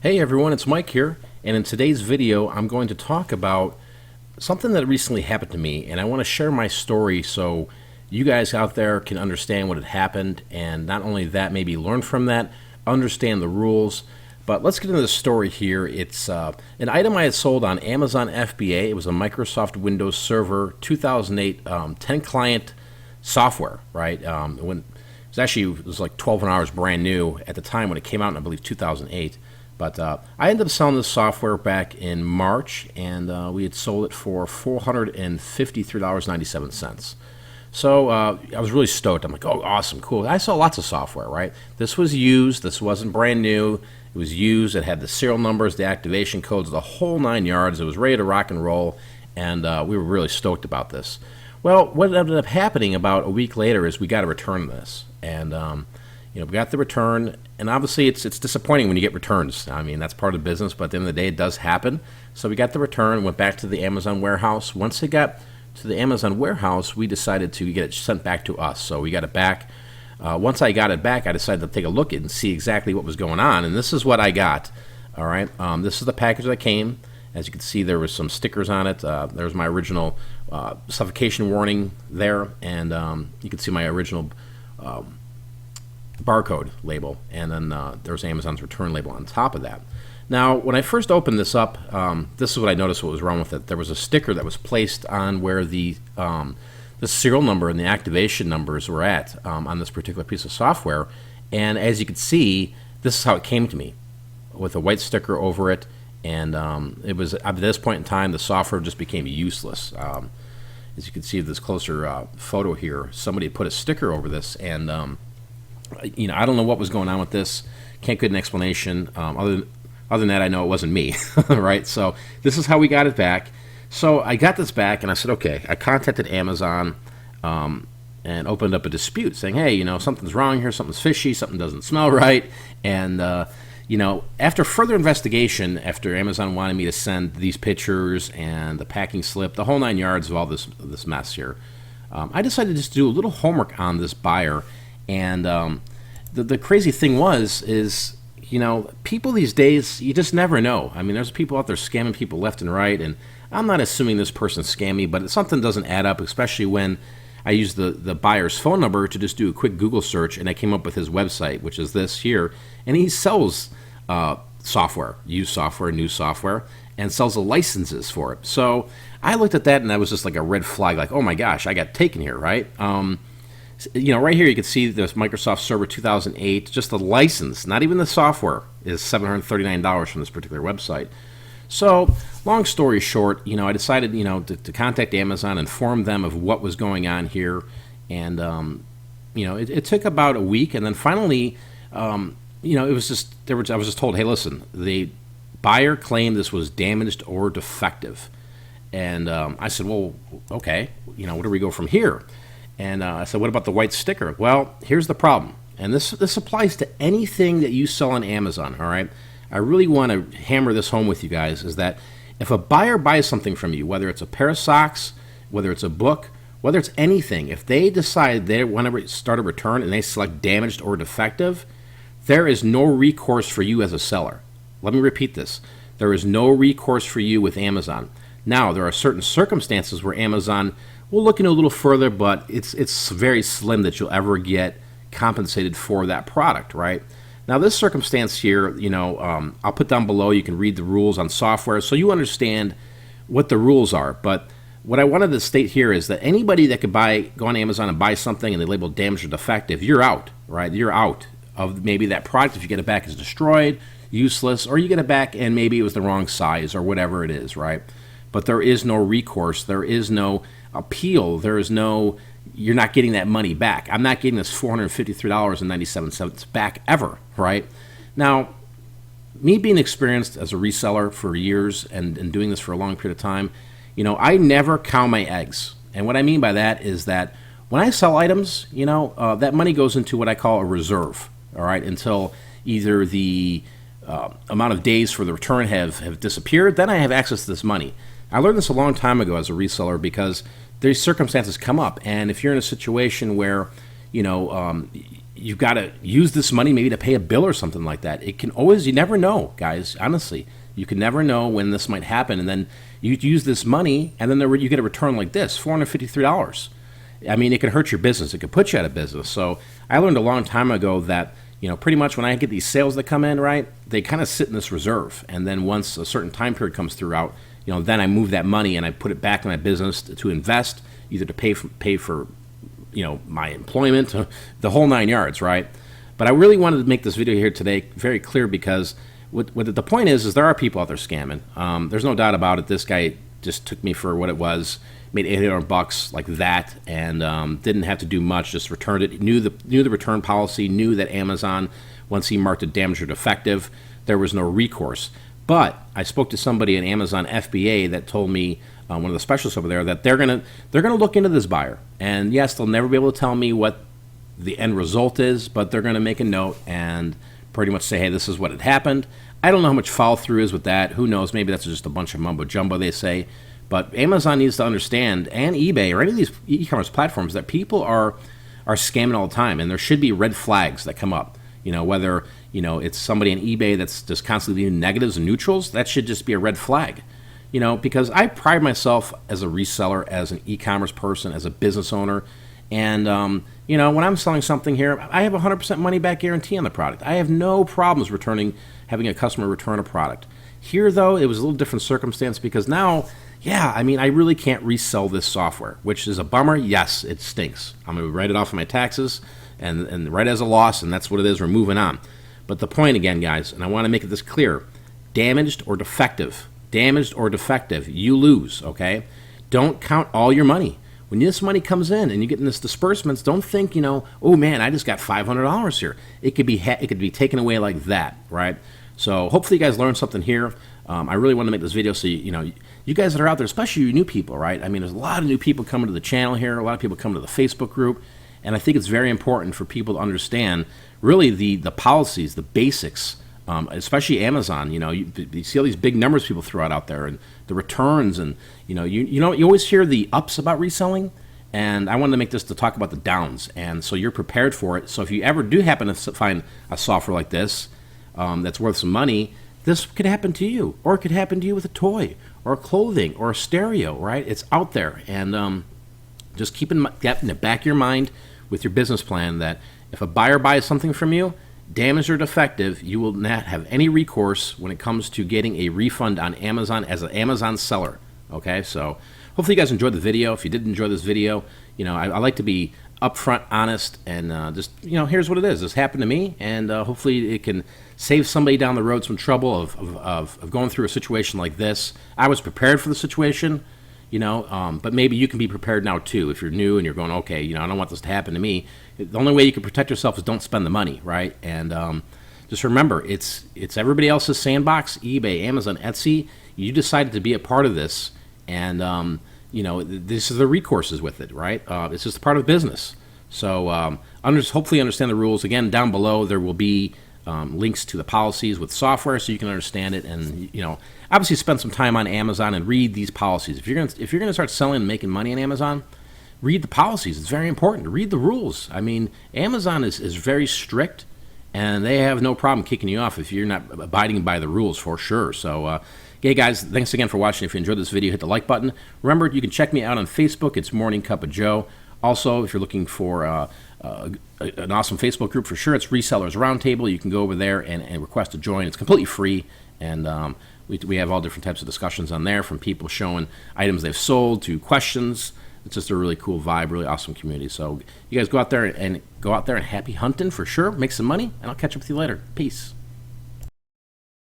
Hey everyone, it's Mike here, and in today's video I'm going to talk about something that recently happened to me, and I want to share my story so you guys out there can understand what had happened, and not only that, maybe learn from that, understand the rules. But let's get into the story here. It's an item I had sold on Amazon FBA. It was a Microsoft Windows Server 2008 10 client software, right? It was like 12 hours brand new at the time when it came out in, I believe, 2008. But I ended up selling this software back in March, and we had sold it for $453.97. So I was really stoked. I'm like, oh, awesome, cool. I saw lots of software, right? This was used. This wasn't brand new. It was used. It had the serial numbers, the activation codes, the whole 9 yards. It was ready to rock and roll, and we were really stoked about this. Well, what ended up happening about a week later is we got to return this, and we got the return, and obviously it's disappointing when you get returns. I mean, that's part of the business, but at the end of the day, it does happen. So we got the return, went back to the Amazon warehouse. Once it got to the Amazon warehouse, we decided to get it sent back to us. So we got it back. Once I got it back, I decided to take a look at it and see exactly what was going on, and this is what I got. All right, this is the package that came. As you can see, there was some stickers on it. There was my original suffocation warning there, and you can see my original barcode label, and then there was Amazon's return label on top of that. Now, when I first opened this up, this is what I noticed what was wrong with it. There was a sticker that was placed on where the serial number and the activation numbers were at on this particular piece of software, and as you can see, this is how it came to me, with a white sticker over it, and it was, at this point in time, the software just became useless. As you can see this closer photo here, somebody put a sticker over this, and I don't know what was going on with this. Can't get an explanation. Other than that, I know it wasn't me, right? So this is how we got it back. So I got this back, and I said, okay. I contacted Amazon and opened up a dispute, saying, hey, something's wrong here, something's fishy, something doesn't smell right. And after further investigation, after Amazon wanted me to send these pictures and the packing slip, the whole 9 yards of all this mess here, I decided to just do a little homework on this buyer. And the crazy thing is people these days, you just never know. I mean, there's people out there scamming people left and right, and I'm not assuming this person scammed me, but something doesn't add up, especially when I used the buyer's phone number to just do a quick Google search, and I came up with his website, which is this here, and he sells software, used software, new software, and sells the licenses for it. So I looked at that, and that was just like a red flag, like, oh my gosh, I got taken here, right? Right here you can see this Microsoft Server 2008, just the license, not even the software, is $739 from this particular website. So, long story short, I decided, to contact Amazon, inform them of what was going on here, and, it took about a week, and then finally, it was just, I was just told, hey, listen, the buyer claimed this was damaged or defective, and I said, well, okay, where do we go from here? And I said, what about the white sticker? Well, here's the problem. And this applies to anything that you sell on Amazon, all right? I really want to hammer this home with you guys, is that if a buyer buys something from you, whether it's a pair of socks, whether it's a book, whether it's anything, if they decide they want to start a return and they select damaged or defective, there is no recourse for you as a seller. Let me repeat this. There is no recourse for you with Amazon. Now, there are certain circumstances where Amazon will look into a little further, but it's very slim that you'll ever get compensated for that product, right? Now, this circumstance here, I'll put down below. You can read the rules on software so you understand what the rules are. But what I wanted to state here is that anybody that could go on Amazon and buy something and they label damaged or defective, you're out, right? You're out of maybe that product. If you get it back, it's destroyed, useless, or you get it back and maybe it was the wrong size or whatever it is, right? But there is no recourse. There is no appeal. There is no, you're not getting that money back. I'm not getting this $453.97 back ever, right? Now, me being experienced as a reseller for years and doing this for a long period of time, I never count my eggs. And what I mean by that is that when I sell items, that money goes into what I call a reserve, all right, until either the amount of days for the return have disappeared, then I have access to this money. I learned this a long time ago as a reseller because these circumstances come up, and if you're in a situation where, you've got to use this money maybe to pay a bill or something like that. It can always, you never know, guys, honestly. You can never know when this might happen. And then you use this money, and then you get a return like this, $453. I mean, it can hurt your business. It could put you out of business. So I learned a long time ago that, pretty much when I get these sales that come in, right, they kind of sit in this reserve. And then once a certain time period comes throughout, then I move that money and I put it back in my business to invest, either to pay for my employment, the whole 9 yards, right? But I really wanted to make this video here today very clear, because what the point is there are people out there scamming. There's no doubt about it. This guy just took me for what it was, made $800 like that, and didn't have to do much, just returned it. Knew the return policy, knew that Amazon, once he marked it damaged or defective, there was no recourse. But I spoke to somebody at Amazon FBA that told me, one of the specialists over there, that they're gonna look into this buyer. And yes, they'll never be able to tell me what the end result is, but they're gonna make a note and pretty much say, hey, this is what had happened. I don't know how much follow through is with that. Who knows? Maybe that's just a bunch of mumbo jumbo, they say. But Amazon needs to understand, and eBay or any of these e-commerce platforms, that people are scamming all the time, and there should be red flags that come up. Whether it's somebody on eBay that's just constantly leaving negatives and neutrals, that should just be a red flag. Because I pride myself as a reseller, as an e-commerce person, as a business owner, and when I'm selling something here, I have a 100% money back guarantee on the product. I have no problems having a customer return a product. Here, though, it was a little different circumstance, because now, I really can't resell this software, which is a bummer. Yes, it stinks. I'm going to write it off of my taxes and write it as a loss, and that's what it is. We're moving on. But the point again, guys, and I want to make it this clear, damaged or defective, you lose, okay? Don't count all your money. When this money comes in and you get in this disbursements, don't think, oh man, I just got $500 here. It could be taken away like that, right? So hopefully you guys learned something here. I really want to make this video so you guys that are out there, especially you new people, right? There's a lot of new people coming to the channel here, a lot of people coming to the Facebook group, and I think it's very important for people to understand really the policies, the basics, especially Amazon. You see all these big numbers people throw out there, and the returns, and you always hear the ups about reselling, and I wanted to make this to talk about the downs, and so you're prepared for it. So if you ever do happen to find a software like this that's worth some money, this could happen to you, or it could happen to you with a toy, or clothing, or a stereo, right? It's out there, and just keep that in the back of your mind with your business plan, that if a buyer buys something from you, damaged or defective, you will not have any recourse when it comes to getting a refund on Amazon as an Amazon seller. Okay, so hopefully you guys enjoyed the video. If you did enjoy this video, I like to be upfront, honest, and just here's what it is. This happened to me, and hopefully it can save somebody down the road some trouble of going through a situation like this. I was prepared for the situation, but maybe you can be prepared now too. If you're new and you're going, okay, I don't want this to happen to me. The only way you can protect yourself is don't spend the money, right? And just remember, it's everybody else's sandbox, eBay, Amazon, Etsy. You decided to be a part of this, and this is the recourses with it, right? It's just part of business. So hopefully understand the rules. Again, down below there will be links to the policies with software, so you can understand it, and obviously spend some time on Amazon and read these policies. If you're gonna start selling and making money on Amazon, read the policies. It's very important to read the rules. Amazon is very strict, and they have no problem kicking you off if you're not abiding by the rules, for sure. So okay, guys, thanks again for watching. If you enjoyed this video, hit the like button. Remember, you can check me out on Facebook. It's Morning Cup of Joe. Also, if you're looking for an awesome Facebook group, for sure, it's Resellers Roundtable. You can go over there and request to join. It's completely free, and we have all different types of discussions on there, from people showing items they've sold to questions. It's just a really cool vibe, really awesome community. So you guys go out there and happy hunting for sure. Make some money, and I'll catch up with you later. Peace.